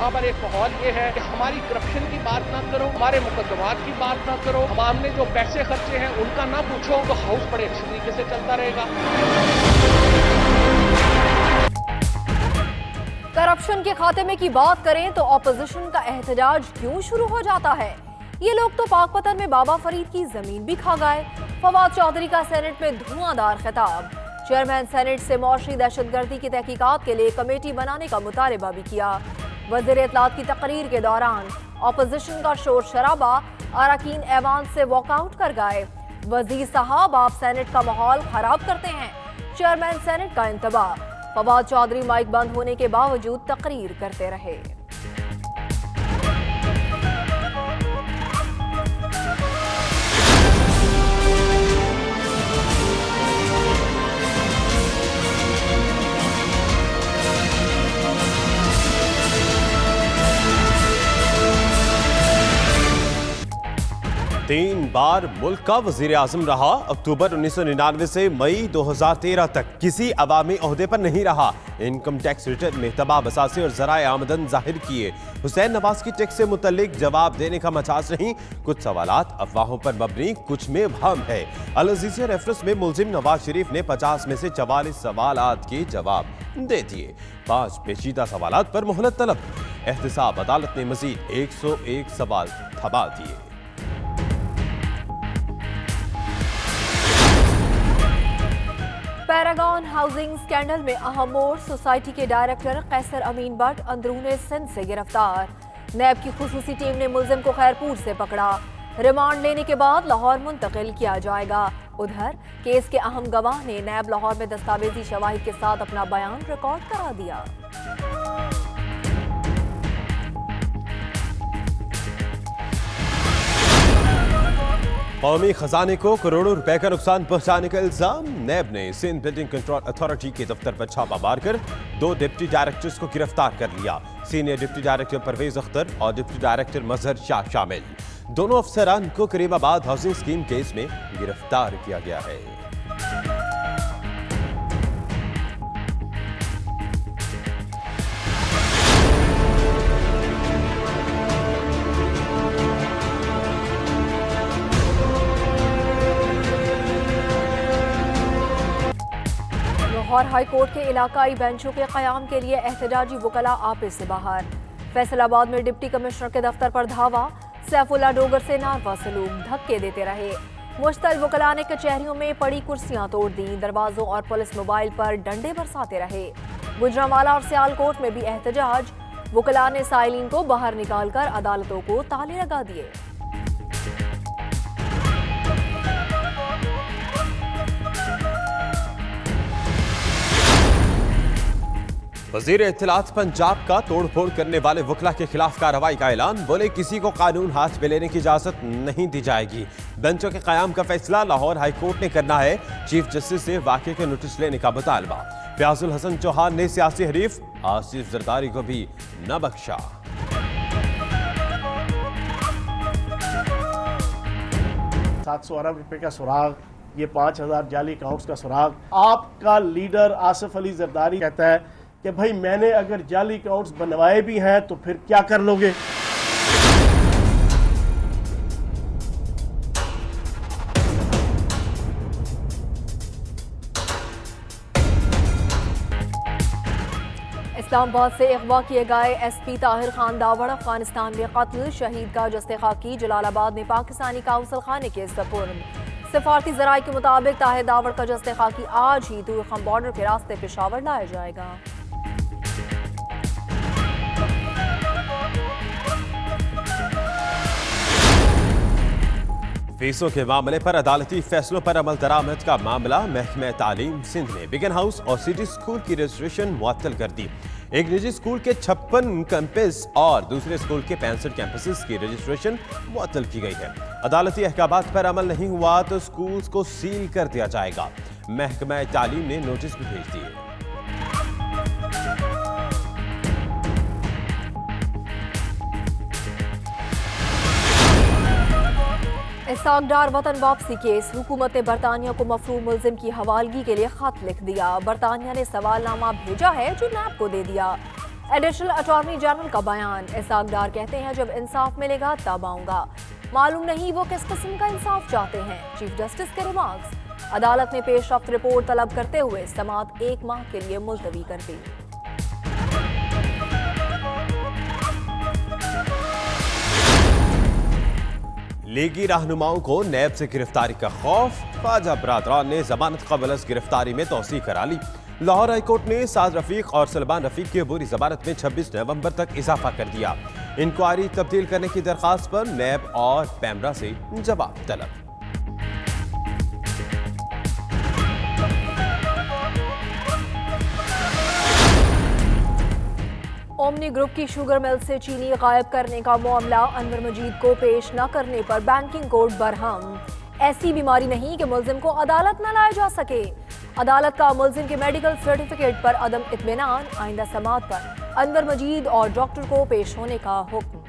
वहाँ पर एक माहौल ये है कि हमारी करप्शन की बात ना करो, हमारे मुकदमात की बात ना करो, हमने जो पैसे खर्चे हैं उनका ना पूछो, तो हाउस बड़े अच्छी तरीके से चलता रहेगा। करप्शन के खात्मे की बात करें तो ऑपोजिशन का एहतजाज क्यों शुरू हो जाता है? ये लोग तो पाकपतन में बाबा फरीद की जमीन भी खा गए। फवाद चौधरी का सेनेट में धुआंधार खिताब। चेयरमैन सेनेट से मौशी दहशतगर्दी की तहकीकात के लिए कमेटी बनाने का मुतालबा भी किया। वज़ीर इत्तलात की तकरीर के दौरान ऑपोजिशन का शोर शराबा, अरकान ऐवान से वॉकआउट कर गए। वज़ीर साहब, आप सेनेट का माहौल खराब करते हैं। चेयरमैन सेनेट का इंतबाह। फवाद चौधरी माइक बंद होने के बावजूद तकरीर करते रहे। तीन बार मुल्क का वजीर आजम रहा। अक्टूबर 1999 से मई 2013 तक किसी अवामी ओहदे पर नहीं रहा। इनकम टैक्स रिटर्न में तबाह बसासे और जराए आमदन जाहिर किए। हुसैन नवाज की टैक्स से मुतल्लिक जवाब देने का मजाज नहीं। कुछ सवालात अफवाहों पर मबनी, कुछ में वहम है। अल अजीज़िया रेफरेंस में मुल्जिम नवाज शरीफ ने 50 में से 44 सवालात के जवाब दे दिए। 5 पेचीदा सवालात पर मोहलत तलब। एहतसाब अदालत ने मजीद 101 सवाल थमा दिए। पैरागॉन हाउसिंग स्कैंडल में अहम मोड़। सोसाइटी के डायरेक्टर कैसर अमीन बट अंदरूने सिंध से गिरफ्तार। नैब की खुसूसी टीम ने मुल्जिम को खैरपुर से पकड़ा। रिमांड लेने के बाद लाहौर मुंतकिल किया जाएगा। उधर केस के अहम गवाह ने नैब लाहौर में दस्तावेजी शवाहिद के साथ अपना बयान रिकॉर्ड करा दिया। कौमी खजाने को करोड़ों रुपए का नुकसान पहुंचाने का इल्जाम। नैब ने सिंध बिल्डिंग कंट्रोल अथॉरिटी के दफ्तर पर छापा मारकर 2 डिप्टी डायरेक्टर्स को गिरफ्तार कर लिया। Senior deputy director Parvez Akhtar और डिप्टी डायरेक्टर मजहर शाह शामिल। दोनों अफसरान को करीमाबाद हाउसिंग स्कीम केस में गिरफ्तार किया गया है। लाहौर हाई कोर्ट के इलाकाई बेंचों के क़याम के लिए एहतजाजी वकला आपे से बाहर। फैसलाबाद में डिप्टी कमिश्नर के दफ्तर पर धावा। सैफुल्ला डोगर से नारवा सलूक, धक्के देते रहे। मुश्तल वकला ने कचहरियों में पड़ी कुर्सियां तोड़ दी। दरवाजों और पुलिस मोबाइल पर डंडे बरसाते रहे। गुजरांवाला और सियालकोट में भी एहतजाज। वकला ने साइलिन को बाहर निकालकर अदालतों को ताले लगा दिए। वजीर इत्तलात पंजाब का तोड़फोड़ करने वाले वकला के खिलाफ कार्रवाई का ऐलान। बोले किसी को कानून हाथ में लेने की इजाजत नहीं दी जाएगी। बेंचों के कयाम का फैसला लाहौर हाई कोर्ट ने करना है। चीफ जस्टिस से वाकये के नोटिस लेने का मुतालबा। फयाजुल हसन चौहान ने सियासी हरीफ आसिफ जरदारी को भी न बख्शा। 700 अरब रुपए का सुराग, ये 5000 जाली अकाउंट्स का सुराग। आपका लीडर आसिफ अली जरदारी कहता है कि भाई मैंने अगर जाली अकाउंट्स बनवाए भी हैं तो फिर क्या कर लोगे? इस्लामाबाद से अगवा किए गए एसपी ताहिर खान दावड़ अफगानिस्तान में कत्ल। शहीद का जस्ते खाकी जलालाबाद में पाकिस्तानी काउंसिल खाने के सपुर्द। सिफारती जराये के मुताबिक ताहिर दावड़ का जस्ते खाकी आज ही तुर्कम बॉर्डर के रास्ते पेशावर लाया जाएगा। फीसों के मामले पर अदालती फैसलों पर अमल दरामद का मामला। महकमा तालीम सिंध ने बिगन हाउस और सिटी स्कूल की रजिस्ट्रेशन मुअत्तल कर दी। एक निजी स्कूल के 56 कैंपस और दूसरे स्कूल के 65 कैंपसेस की रजिस्ट्रेशन मुअत्तल की गई है। अदालती अहकामात पर अमल नहीं हुआ तो स्कूल्स को सील कर दिया जाएगा। महकमा तालीम ने नोटिस भी भेज दिए। इसाकडार वतन वापसी केस। हुकूमत ने बरतानिया को मफरूम मुल्जिम की हवालगी के लिए खत लिख दिया। बरतानिया ने सवालनामा भेजा है जो नैब को दे दिया। एडिशनल अटॉर्नी जनरल का बयान। इसहाक डार कहते हैं जब इंसाफ मिलेगा तब आऊंगा, मालूम नहीं वो किस किस्म का इंसाफ चाहते हैं। चीफ जस्टिस के रिमार्क्स। अदालत ने पेशरफ्त रिपोर्ट तलब करते हुए समाअत 1 माह के लिए मुलतवी कर दी। लीगी रहनुमाओं को नैब से गिरफ्तारी का खौफ, ख्वाजा बरादरान ने जमानत कबल अज़ गिरफ्तारी में तौसीह करा ली। लाहौर हाईकोर्ट ने साद रफीक और सलमान रफीक की अबूरी जमानत में 26 नवंबर तक इजाफा कर दिया। इंक्वायरी तब्दील करने की दरखास्त पर नैब और पैमरा से जवाब तलब। ओमनी ग्रुप की शुगर मिल से चीनी गायब करने का मामला, अनवर मजीद को पेश न करने पर बैंकिंग कोर्ट बरहम। ऐसी बीमारी नहीं कि मुल्जिम को अदालत न लाया जा सके। अदालत का मुल्जिम के मेडिकल सर्टिफिकेट पर अदम इत्मीनान, आइंदा समाअत पर अनवर मजीद और डॉक्टर को पेश होने का हुक्म।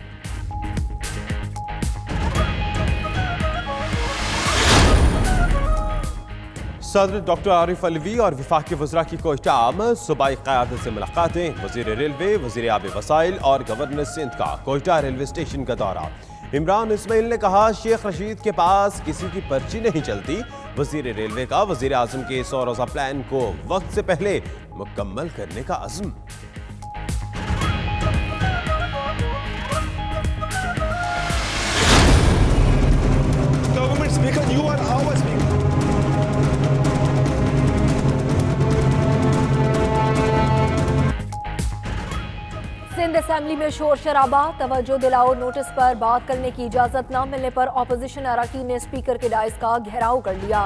सदर डॉक्टर आरिफ अलवी और वफाकी वज़रा की कोयटा में सूबाई क़यादत से मुलाकातें। वज़ीर रेलवे, वज़ीर आब वसाइल और गवर्नर सिंध का कोयटा रेलवे स्टेशन का दौरा। इमरान इस्माइल ने कहा शेख रशीद के पास किसी की पर्ची नहीं चलती। वज़ीर रेलवे का वज़ीर आज़म के 100 रोज़ा प्लान को वक्त से पहले मुकम्मल करने का अज़्म। Government speaker, you are our speaker. Sindh assembly में शोर शराबा, तवज्जो दिलाओ नोटिस पर बात करने की इजाजत न मिलने पर ऑपोजिशन अराकीन ने स्पीकर के डायस का घेराव कर लिया।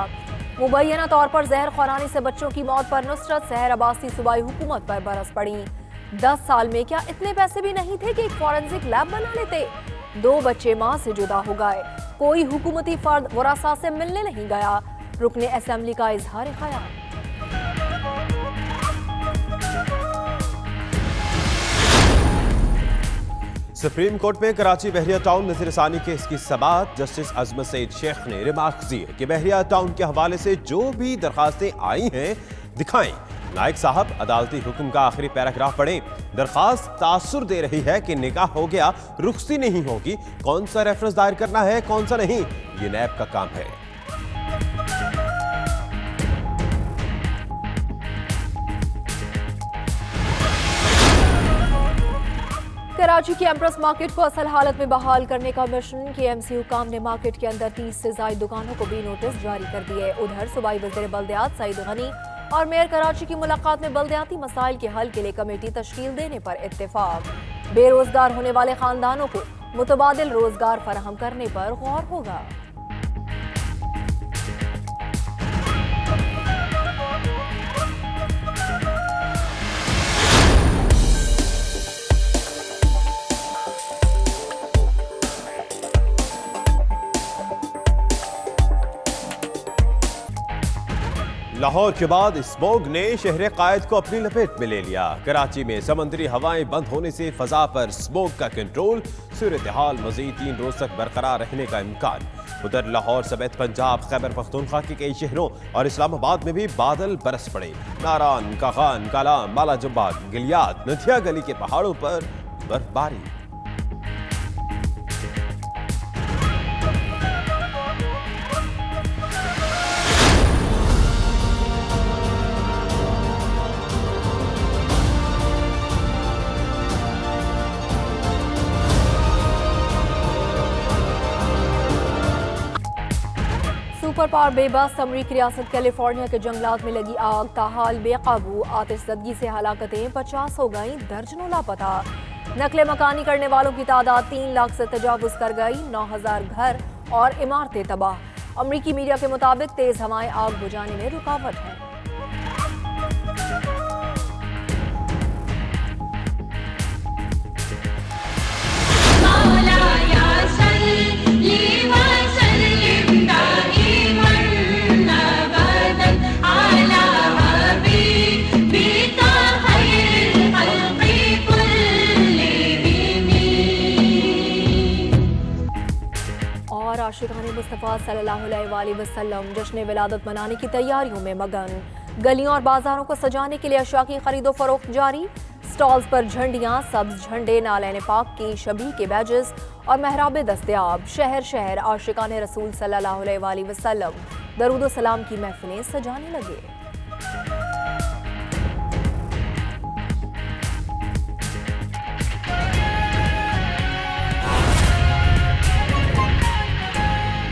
मुबैना तौर पर जहर खुरानी से बच्चों की मौत पर नुसरत सहर अब्बासी सूबाई हुकूमत पर बरस पड़ी। 10 साल में क्या इतने पैसे भी नहीं थे कि एक फॉरेंसिक लैब बना लेते। 2 बच्चे मां से जुदा हो गए, कोई हुकूमती फर्द वरासा से मिलने नहीं गया। रुकने असेंबली का इजहार ख्याल। सुप्रीम कोर्ट में कराची बहरिया टाउन नज़रसानी केस की समाअत। जस्टिस अजमत सईद शेख ने रिमार्क दिए कि बहरिया टाउन के हवाले से जो भी दरखास्तें आई हैं दिखाएं। नायक साहब अदालती हुक्म का आखिरी पैराग्राफ पढ़ें। दरखास्त तासुर दे रही है कि निकाह हो गया, रुखसी नहीं होगी। कौन सा रेफरेंस दायर करना है, कौन सा नहीं, ये नैब का काम है। कराची की एम्प्रेस मार्केट को असल हालत में बहाल करने का मिशन। KMC हुकाम ने मार्केट के अंदर 30 से ज्यादा दुकानों को भी नोटिस जारी कर दिए। उधर सूबाई वज़ीर बल्दियात सईद गनी और मेयर कराची की मुलाकात में बल्दियाती मसाइल के हल के लिए कमेटी तश्कील देने पर इत्तेफाक। बेरोजगार होने वाले खानदानों को मुतबादिल रोजगार फराहम करने पर गौर होगा। लाहौर के बाद स्मोग ने शहर कायद को अपनी लपेट में ले लिया। कराची में समुद्री हवाएं बंद होने से फजा पर स्मोग का कंट्रोल। सूरत हाल मजीद 3 रोज तक बरकरार रहने का इम्कान। उधर लाहौर समेत पंजाब, खैबर पख्तूनख्वा के कई शहरों और इस्लामाबाद में भी बादल बरस पड़े। नारान, कागान, कालाम, माला जुब्बा, गिलियात, नथिया गली के पहाड़ों पर बर्फबारी। सुपर पावर बेबस अमरीकी रियासत कैलिफोर्निया के जंगलात में लगी आग ताहाल बेकाबू। आतिशज़दगी से हलाकतें 50 हो गईं, दर्जनों लापता। नकले मकानी करने वालों की तादाद 3 लाख से तजावुज कर गई। 9000 घर और इमारतें तबाह। अमरीकी मीडिया के मुताबिक तेज हवाएं आग बुझाने में रुकावट है। आशिकाने मुस्तफ़ा सल्लल्लाहु अलैहि वसल्लम जश्न विलादत मनाने की तैयारियों में मगन। गलियों और बाजारों को सजाने के लिए अशिया की खरीदो फरोख्त जारी। स्टॉल्स पर झंडियां, सब्ज झंडे, नालैन पाक की शबी के बैजेस और महराबे दस्तयाब। शहर शहर आशिकाने रसूल सल्लल्लाहु अलैहि वसल्लम दरूद सलाम की महफिलें सजाने लगे।